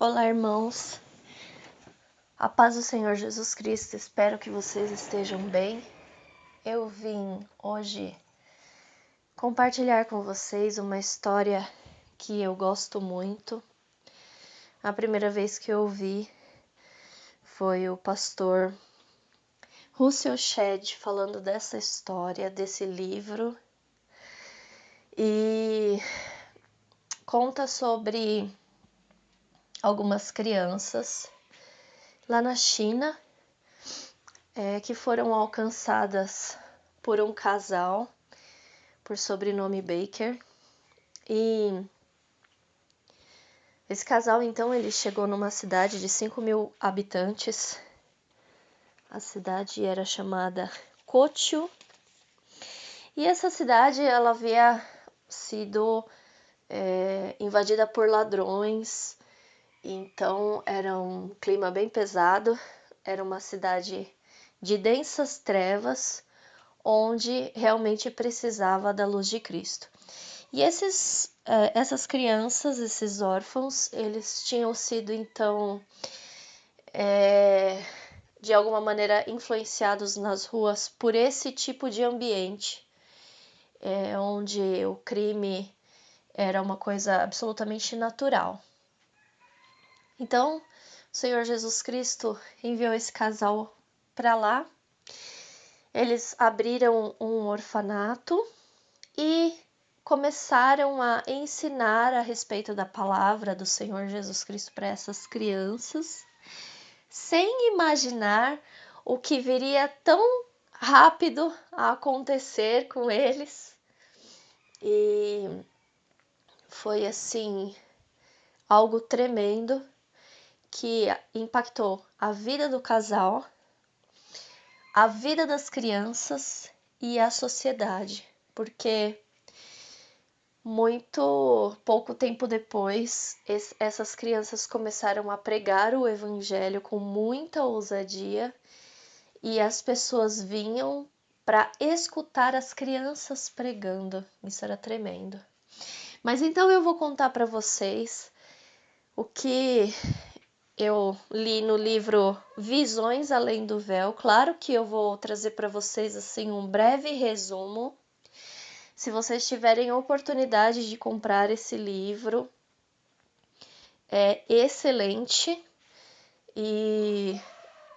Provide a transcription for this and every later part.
Olá, irmãos. A paz do Senhor Jesus Cristo. Espero que vocês estejam bem. Eu vim hoje compartilhar com vocês uma história que eu gosto muito. A primeira vez que eu ouvi foi o pastor Russell Shedd falando dessa história, desse livro. E conta sobre algumas crianças lá na China que foram alcançadas por um casal por sobrenome Baker. E esse casal, então, ele chegou numa cidade de 5.000 habitantes. A cidade era chamada Kotchu. E essa cidade, ela havia sido invadida por ladrões. Então, era um clima bem pesado. Era uma cidade de densas trevas, onde realmente precisava da luz de Cristo. E essas crianças, esses órfãos, eles tinham sido, então, de alguma maneira influenciados nas ruas por esse tipo de ambiente, onde o crime era uma coisa absolutamente natural. Então, o Senhor Jesus Cristo enviou esse casal para lá. Eles abriram um orfanato e começaram a ensinar a respeito da palavra do Senhor Jesus Cristo para essas crianças, sem imaginar o que viria tão rápido a acontecer com eles. E foi assim, algo tremendo que impactou a vida do casal, a vida das crianças e a sociedade, porque muito pouco tempo depois, essas crianças começaram a pregar o evangelho com muita ousadia e as pessoas vinham para escutar as crianças pregando. Isso era tremendo. Mas então eu vou contar para vocês o que eu li no livro Visões Além do Véu. Claro que eu vou trazer para vocês assim um breve resumo. Se vocês tiverem a oportunidade de comprar esse livro, é excelente e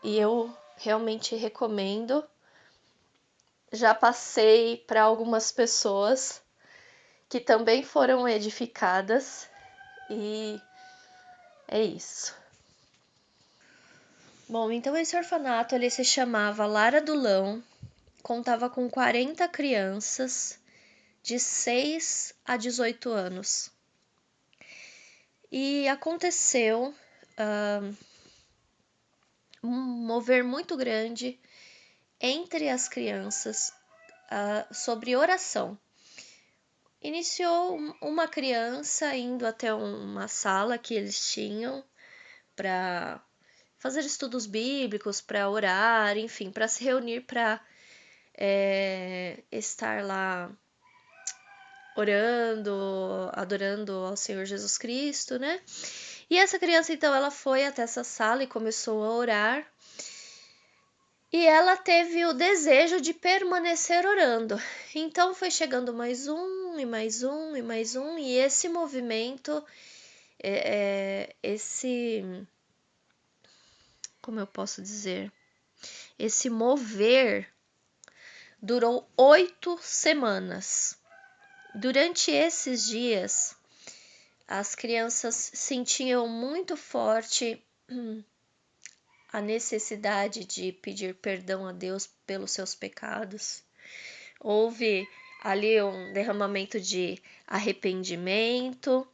eu realmente recomendo. Já passei para algumas pessoas que também foram edificadas e é isso. Bom, então esse orfanato ele se chamava Lara do Lão, contava com 40 crianças de 6 a 18 anos. E aconteceu um mover muito grande entre as crianças sobre oração. Iniciou uma criança indo até uma sala que eles tinham para fazer estudos bíblicos, para orar, enfim, para se reunir, para estar lá orando, adorando ao Senhor Jesus Cristo, né? E essa criança, então, ela foi até essa sala e começou a orar. E ela teve o desejo de permanecer orando. Então foi chegando mais um, e mais um, e mais um. E esse movimento, como eu posso dizer? Esse mover durou 8 semanas. Durante esses dias, as crianças sentiam muito forte a necessidade de pedir perdão a Deus pelos seus pecados. Houve ali um derramamento de arrependimento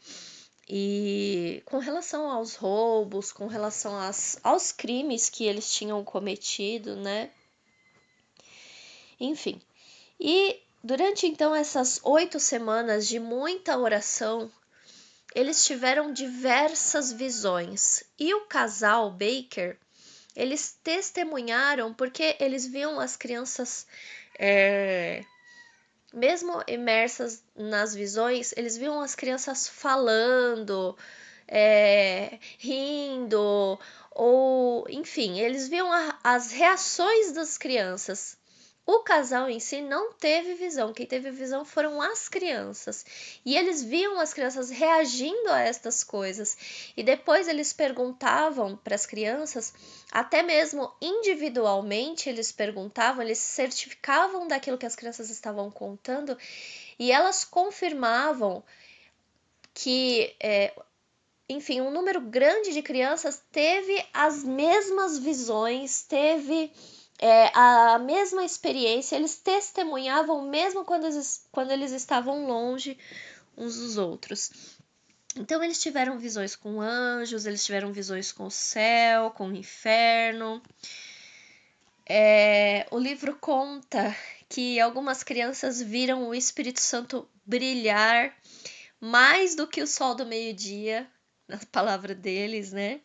e com relação aos roubos, com relação aos crimes que eles tinham cometido, né? Enfim, e durante então essas 8 semanas de muita oração, eles tiveram diversas visões. E o casal Baker, eles testemunharam porque eles viam as crianças, mesmo imersas nas visões, eles viam as crianças falando, rindo, ou enfim, eles viam as reações das crianças. O casal em si não teve visão, quem teve visão foram as crianças. E eles viam as crianças reagindo a estas coisas. E depois eles perguntavam para as crianças, até mesmo individualmente, eles perguntavam, eles certificavam daquilo que as crianças estavam contando, e elas confirmavam que, enfim, um número grande de crianças teve as mesmas visões, teve a mesma experiência, eles testemunhavam mesmo quando eles estavam longe uns dos outros. Então, eles tiveram visões com anjos, eles tiveram visões com o céu, com o inferno. O livro conta que algumas crianças viram o Espírito Santo brilhar mais do que o sol do meio-dia, na palavra deles, né?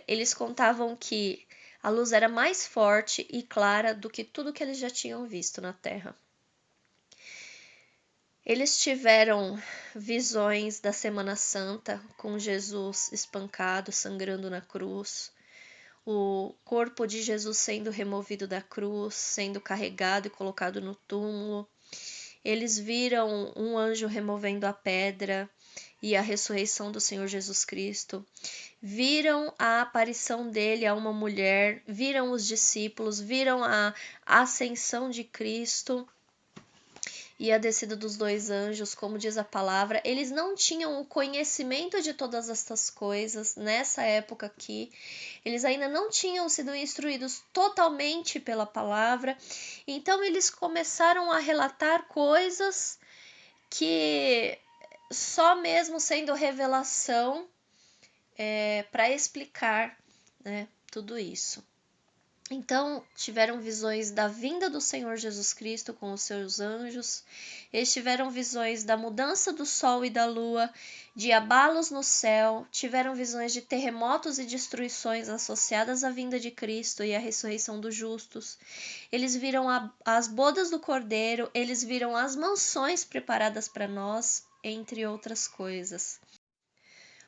Eles contavam que a luz era mais forte e clara do que tudo que eles já tinham visto na Terra. Eles tiveram visões da Semana Santa, com Jesus espancado, sangrando na cruz, o corpo de Jesus sendo removido da cruz, sendo carregado e colocado no túmulo. Eles viram um anjo removendo a pedra e a ressurreição do Senhor Jesus Cristo. Viram a aparição dele a uma mulher, viram os discípulos, viram a ascensão de Cristo e a descida dos dois anjos, como diz a palavra. Eles não tinham o conhecimento de todas estas coisas nessa época aqui. Eles ainda não tinham sido instruídos totalmente pela palavra. Então eles começaram a relatar coisas que só mesmo sendo revelação para explicar, né, tudo isso. Então, tiveram visões da vinda do Senhor Jesus Cristo com os seus anjos, eles tiveram visões da mudança do sol e da lua, de abalos no céu, tiveram visões de terremotos e destruições associadas à vinda de Cristo e à ressurreição dos justos. Eles viram as bodas do Cordeiro, eles viram as mansões preparadas para nós, entre outras coisas.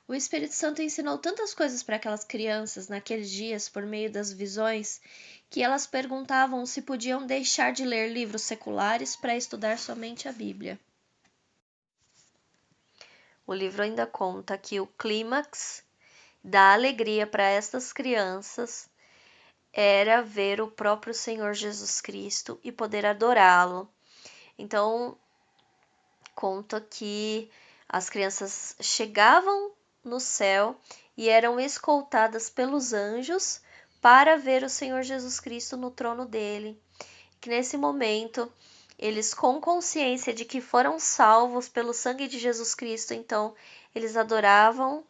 O Espírito Santo ensinou tantas coisas para aquelas crianças naqueles dias por meio das visões que elas perguntavam se podiam deixar de ler livros seculares para estudar somente a Bíblia. O livro ainda conta que o clímax da alegria para estas crianças era ver o próprio Senhor Jesus Cristo e poder adorá-lo. Então, conta que as crianças chegavam no céu e eram escoltadas pelos anjos para ver o Senhor Jesus Cristo no trono dele. Que nesse momento, eles, com consciência de que foram salvos pelo sangue de Jesus Cristo, então eles adoravam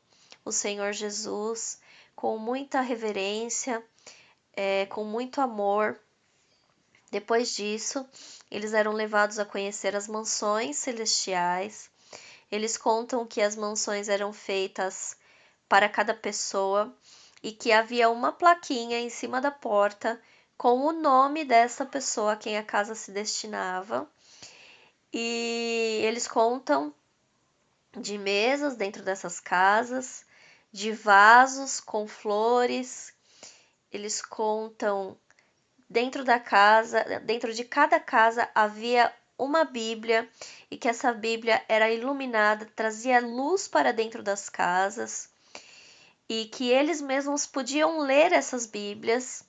o Senhor Jesus com muita reverência, com muito amor. Depois disso, eles eram levados a conhecer as mansões celestiais. Eles contam que as mansões eram feitas para cada pessoa e que havia uma plaquinha em cima da porta com o nome dessa pessoa a quem a casa se destinava. E eles contam de mesas dentro dessas casas, de vasos com flores. Eles contam dentro de cada casa havia uma Bíblia e que essa Bíblia era iluminada, trazia luz para dentro das casas e que eles mesmos podiam ler essas Bíblias.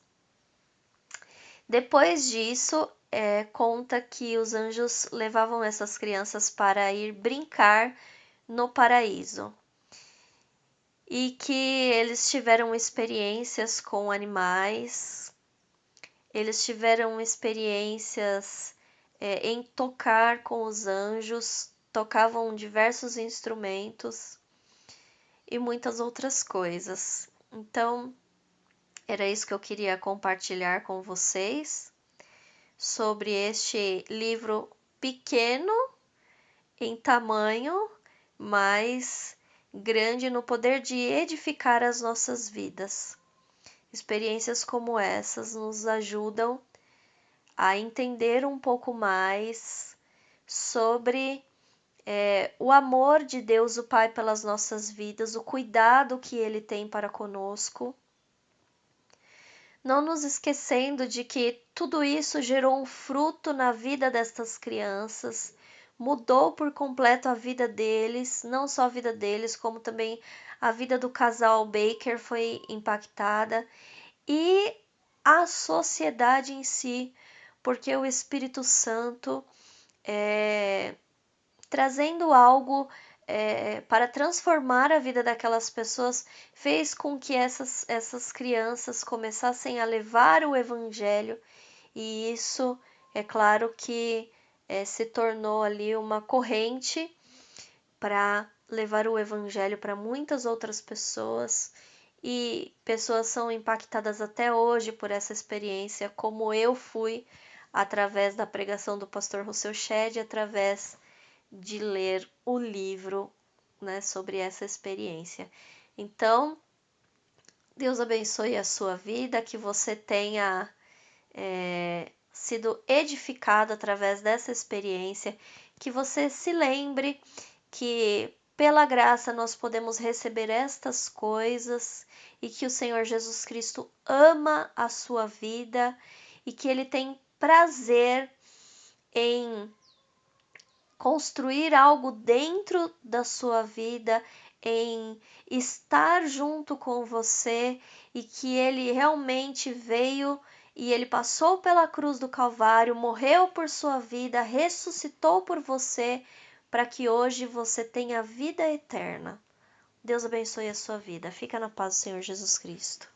Depois disso, conta que os anjos levavam essas crianças para ir brincar no paraíso e que eles tiveram experiências com animais, eles tiveram experiências em tocar com os anjos, tocavam diversos instrumentos e muitas outras coisas. Então, era isso que eu queria compartilhar com vocês sobre este livro pequeno em tamanho, mas grande no poder de edificar as nossas vidas. Experiências como essas nos ajudam a entender um pouco mais sobre o amor de Deus, o Pai, pelas nossas vidas, o cuidado que Ele tem para conosco. Não nos esquecendo de que tudo isso gerou um fruto na vida destas crianças, mudou por completo a vida deles, não só a vida deles, como também a vida do casal Baker foi impactada e a sociedade em si, porque o Espírito Santo trazendo algo para transformar a vida daquelas pessoas, fez com que essas crianças começassem a levar o Evangelho, e isso, é claro que se tornou ali uma corrente para levar o Evangelho para muitas outras pessoas, e pessoas são impactadas até hoje por essa experiência, como eu fui através da pregação do pastor Rousseau Shedd, através de ler o livro, né, sobre essa experiência. Então, Deus abençoe a sua vida, que você tenha sido edificado através dessa experiência, que você se lembre que pela graça nós podemos receber estas coisas e que o Senhor Jesus Cristo ama a sua vida e que Ele tem prazer em construir algo dentro da sua vida, em estar junto com você, e que Ele realmente veio e Ele passou pela cruz do Calvário, morreu por sua vida, ressuscitou por você, para que hoje você tenha vida eterna. Deus abençoe a sua vida. Fica na paz do Senhor Jesus Cristo.